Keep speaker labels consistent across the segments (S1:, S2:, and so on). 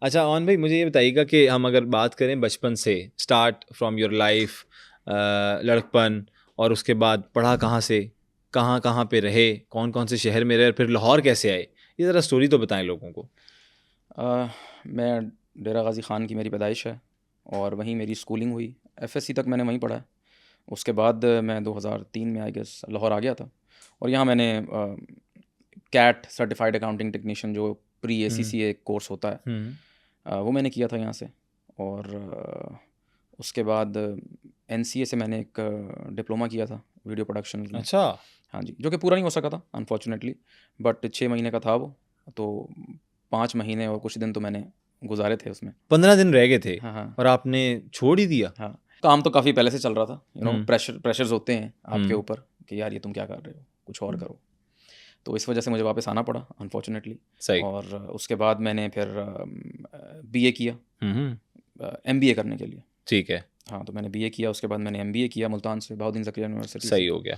S1: अच्छा ऑन भाई, मुझे ये बताइएगा कि हम अगर बात करें बचपन से, स्टार्ट फ्रॉम योर लाइफ, लड़कपन, और उसके बाद पढ़ा कहाँ से, कहाँ कहाँ पे रहे, कौन कौन से शहर में रहे, और फिर लाहौर कैसे आए, ये ज़रा स्टोरी तो बताएं लोगों को।
S2: मैं डेरा गाज़ी ख़ान की मेरी पैदाइश है और वहीं मेरी स्कूलिंग हुई। एफएससी तक मैंने वहीं पढ़ा है। उसके बाद मैं 2003 में आई गेस लाहौर आ गया था और यहाँ मैंने कैट सर्टिफाइड अकाउंटिंग टेक्नीशियन जो प्री
S1: हम्म।
S2: ACCA कोर्स होता है,
S1: हम्म।
S2: वो मैंने किया था यहाँ से। और उसके बाद NCA से मैंने एक डिप्लोमा किया था वीडियो प्रोडक्शन में।
S1: अच्छा।
S2: हाँ जी, जो कि पूरा नहीं हो सका था अनफॉर्चुनेटली, बट 6 महीने का था वो। तो 5 महीने और कुछ दिन तो मैंने गुजारे थे उसमें।
S1: 15 दिन रह गए थे
S2: हाँ हाँ
S1: और आपने छोड़ ही दिया।
S2: हाँ। काम तो काफ़ी पहले से चल रहा था,
S1: हम्म।
S2: प्रेशर्स होते हैं आपके
S1: हम्म।
S2: ऊपर कि यार ये तुम क्या कर रहे हो, कुछ और करो। तो इस वजह से मुझे वापस आना पड़ा अनफॉर्चुनेटली।
S1: सही।
S2: और उसके बाद मैंने फिर BA किया,
S1: हम्म।
S2: MBA करने के लिए।
S1: ठीक है।
S2: हाँ, तो मैंने BA किया, उसके बाद मैंने MBA किया मुल्तान से, बहाउद्दीन ज़करिया यूनिवर्सिटी से।
S1: सही हो गया।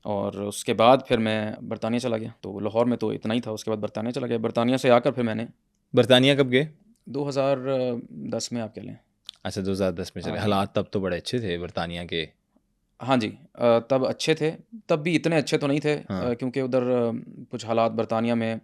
S2: और उसके बाद फिर मैं बरतानिया चला गया। तो लाहौर में तो इतना ही था, उसके बाद बरतानिया चला गया। बरतानिया से आकर फिर मैंने
S1: बरतानिया कब गए?
S2: 2010 में आप कह लें।
S1: अच्छा, 2010 में चले।
S2: हाँ
S1: हालात तब तो बड़े अच्छे थे बरतानिया के।
S2: हाँ जी, तब अच्छे थे। तब भी इतने अच्छे तो नहीं थे,
S1: हाँ।
S2: क्योंकि उधर कुछ हालात बरतानिया में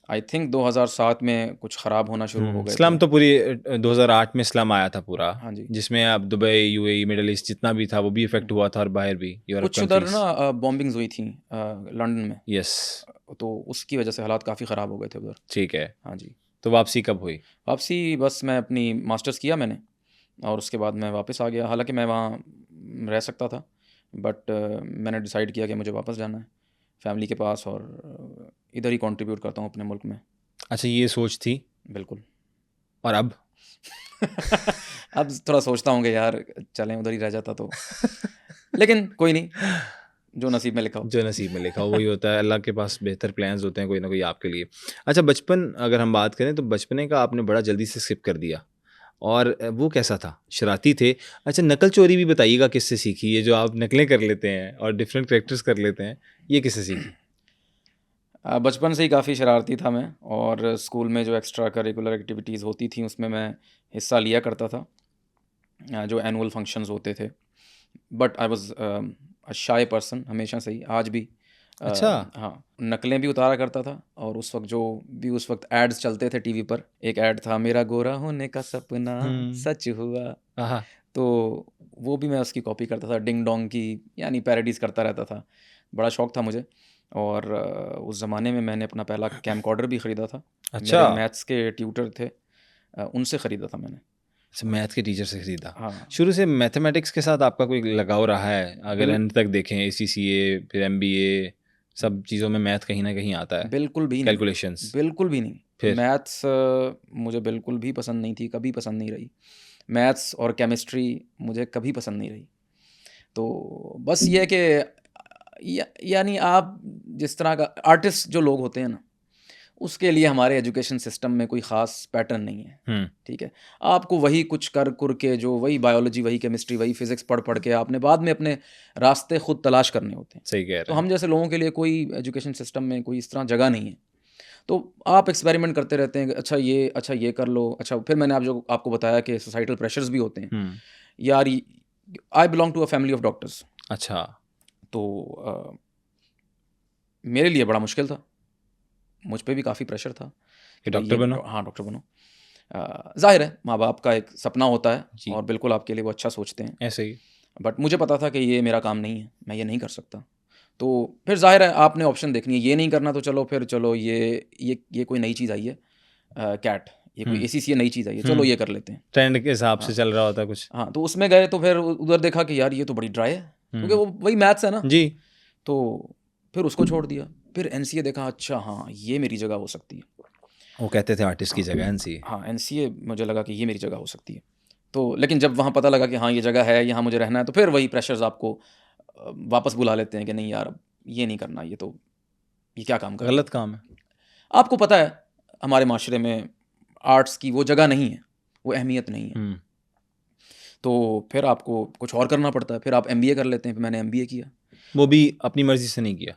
S2: आई थिंक 2007 में कुछ ख़राब होना शुरू हो गए थे।
S1: स्लम तो पूरी 2008 में स्लम आया था पूरा,
S2: हाँ जी,
S1: जिसमें अब दुबई, यूएई, मिडल ईस्ट जितना भी था वो भी इफेक्ट हुआ था, और बाहर भी यूरोप
S2: कुछ उधर
S1: कंट्रीज।
S2: ना बॉम्बिंग्स हुई थी लंदन में।
S1: यस।
S2: तो उसकी वजह से हालात काफ़ी ख़राब हो गए थे उधर।
S1: ठीक है।
S2: हाँ जी।
S1: तो वापसी कब हुई?
S2: वापसी बस मैं अपनी मास्टर्स किया मैंने और उसके बाद मैं वापस आ गया। हालांकि मैं वहाँ रह सकता था, बट मैंने डिसाइड किया कि मुझे वापस जाना है फैमिली के पास और इधर ही कंट्रीब्यूट करता हूँ अपने मुल्क में।
S1: अच्छा, ये सोच थी।
S2: बिल्कुल।
S1: और अब?
S2: अब थोड़ा सोचता हूँ कि यार चलें उधर ही रह जाता तो, लेकिन कोई नहीं, जो नसीब में लिखा हो।
S1: जो नसीब में लिखा हो वही होता है, अल्लाह के पास बेहतर प्लान्स होते हैं कोई ना कोई आपके लिए। अच्छा, बचपन अगर हम बात करें तो बचपने का आपने बड़ा जल्दी से स्किप कर दिया, और वो कैसा था? शरारती थे? अच्छा, नकल चोरी भी बताइएगा, किससे सीखी ये जो आप नकलें कर लेते हैं और डिफरेंट कैरेक्टर्स कर लेते हैं, ये किससे सीखी?
S2: बचपन से ही काफ़ी शरारती था मैं, और स्कूल में जो एक्स्ट्रा करिकुलर एक्टिविटीज़ होती थी उसमें मैं हिस्सा लिया करता था, जो एनुअल फंक्शंस होते थे। But I was a shy person हमेशा से ही, आज भी।
S1: अच्छा।
S2: हाँ, नकलें भी उतारा करता था। और उस वक्त एड्स चलते थे टीवी पर। एक ऐड था, मेरा गोरा होने का सपना
S1: हम्म।
S2: सच हुआ।
S1: आहा।
S2: तो वो भी मैं उसकी कॉपी करता था, डिंग डोंग की, यानी पैरोडीज़ करता रहता था। बड़ा शौक था मुझे। और उस ज़माने में मैंने अपना पहला कैमकॉर्डर भी ख़रीदा था।
S1: अच्छा।
S2: मेरे मैथ्स के ट्यूटर थे, उनसे ख़रीदा था मैंने।
S1: अच्छा, मैथ के टीचर से खरीदा।
S2: हाँ,
S1: शुरू से मैथमेटिक्स के साथ आपका कोई लगाव रहा है? अगर
S2: बिल
S1: एंड तक देखें, ACCA फिर MBA, सब चीज़ों में मैथ कहीं ना कहीं आता है,
S2: बिल्कुल भी नहीं,
S1: कैलकुलेशंस।
S2: बिल्कुल भी नहीं।
S1: फिर?
S2: मैथ्स मुझे बिल्कुल भी पसंद नहीं थी, कभी पसंद नहीं रही। मैथ्स और केमिस्ट्री मुझे कभी पसंद नहीं रही। तो बस ये है कि यानी आप जिस तरह का आर्टिस्ट जो लोग होते हैं ना, उसके लिए हमारे एजुकेशन सिस्टम में कोई ख़ास पैटर्न नहीं है।
S1: हम्म।
S2: ठीक है? आपको वही कुछ कर कुर के, जो वही बायोलॉजी, वही केमिस्ट्री, वही फ़िज़िक्स पढ़ पढ़ के आपने बाद में अपने रास्ते खुद तलाश करने होते हैं।
S1: सही कह
S2: तो
S1: रहे हैं।
S2: हम जैसे लोगों के लिए कोई एजुकेशन सिस्टम में कोई इस तरह जगह नहीं है। तो आप एक्सपेरिमेंट करते रहते हैं कि अच्छा ये कर लो। अच्छा, फिर मैंने आप जो आपको बताया कि सोसाइटल प्रेशर्स भी होते हैं।
S1: हम्म।
S2: यार, I belong to a family of doctors.
S1: अच्छा।
S2: तो मेरे लिए बड़ा मुश्किल था। मुझ पे भी काफ़ी प्रेशर था
S1: कि
S2: कि भाई
S1: डॉक्टर
S2: ये
S1: बनो।
S2: हाँ, डॉक्टर बनो। ज़ाहिर है माँ बाप का एक सपना होता है
S1: जी।
S2: और बिल्कुल आपके लिए वो अच्छा सोचते हैं।
S1: ऐसे ही।
S2: बट मुझे पता था कि ये मेरा काम नहीं है, मैं ये नहीं कर सकता। तो फिर ज़ाहिर है आपने ऑप्शन देखनी है, ये नहीं करना तो चलो ये कोई नई चीज़ आई है, कैट, ये कोई
S1: हम्म।
S2: ACCA नई चीज़ आई है, चलो
S1: हम्म।
S2: ये कर लेते हैं।
S1: ट्रेंड के हिसाब से
S2: हाँ,
S1: चल रहा होता कुछ।
S2: हाँ, तो उसमें गए तो फिर उधर देखा कि यार ये तो बड़ी ड्राई है, क्योंकि
S1: हम्म।
S2: वो वही मैथ्स है ना।
S1: जी।
S2: तो फिर उसको छोड़ दिया। फिर NCA देखा, अच्छा हाँ, ये मेरी जगह हो सकती है।
S1: वो कहते थे आर्टिस्ट की
S2: हाँ,
S1: जगह NC।
S2: हाँ, NCA मुझे लगा कि ये मेरी जगह हो सकती है। तो लेकिन जब वहाँ पता लगा कि हाँ, ये जगह है, यहाँ मुझे रहना है, तो फिर वही प्रेशर्स आपको वापस बुला लेते हैं कि नहीं यार, अब ये नहीं करना, ये क्या काम कर रहे हो?
S1: गलत काम है।
S2: आपको पता है, हमारे माशरे में आर्ट्स की वो जगह नहीं है, वो अहमियत नहीं है।
S1: हम्म।
S2: तो फिर आपको कुछ और करना पड़ता है, फिर आप MBA कर लेते हैं, फिर मैंने MBA किया।
S1: वो भी अपनी मर्जी से नहीं किया?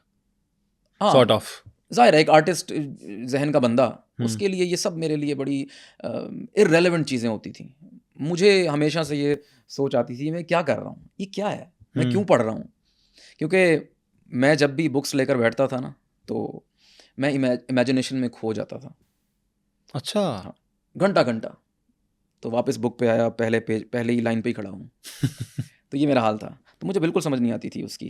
S2: हाँ,
S1: सॉर्ट ऑफ।
S2: ज़ाहिर है एक आर्टिस्ट ज़हन का बंदा,
S1: हुँ,
S2: उसके लिए ये सब मेरे लिए बड़ी इर्रेलेवेंट चीज़ें होती थी। मुझे हमेशा से ये सोच आती थी मैं क्या कर रहा हूँ? ये क्या है? मैं
S1: हुँ।
S2: क्यों पढ़ रहा हूँ? क्योंकि मैं जब भी बुक्स लेकर बैठता था ना, तो मैं इमेजिनेशन में खो जाता था।
S1: अच्छा।
S2: हाँ, घंटा-घंटा। तो वापस बुक पे आया, पहले पेज पहले ही लाइन पे ही खड़ा हूँ। तो ये मेरा हाल था। तो मुझे बिल्कुल समझ नहीं आती थी उसकी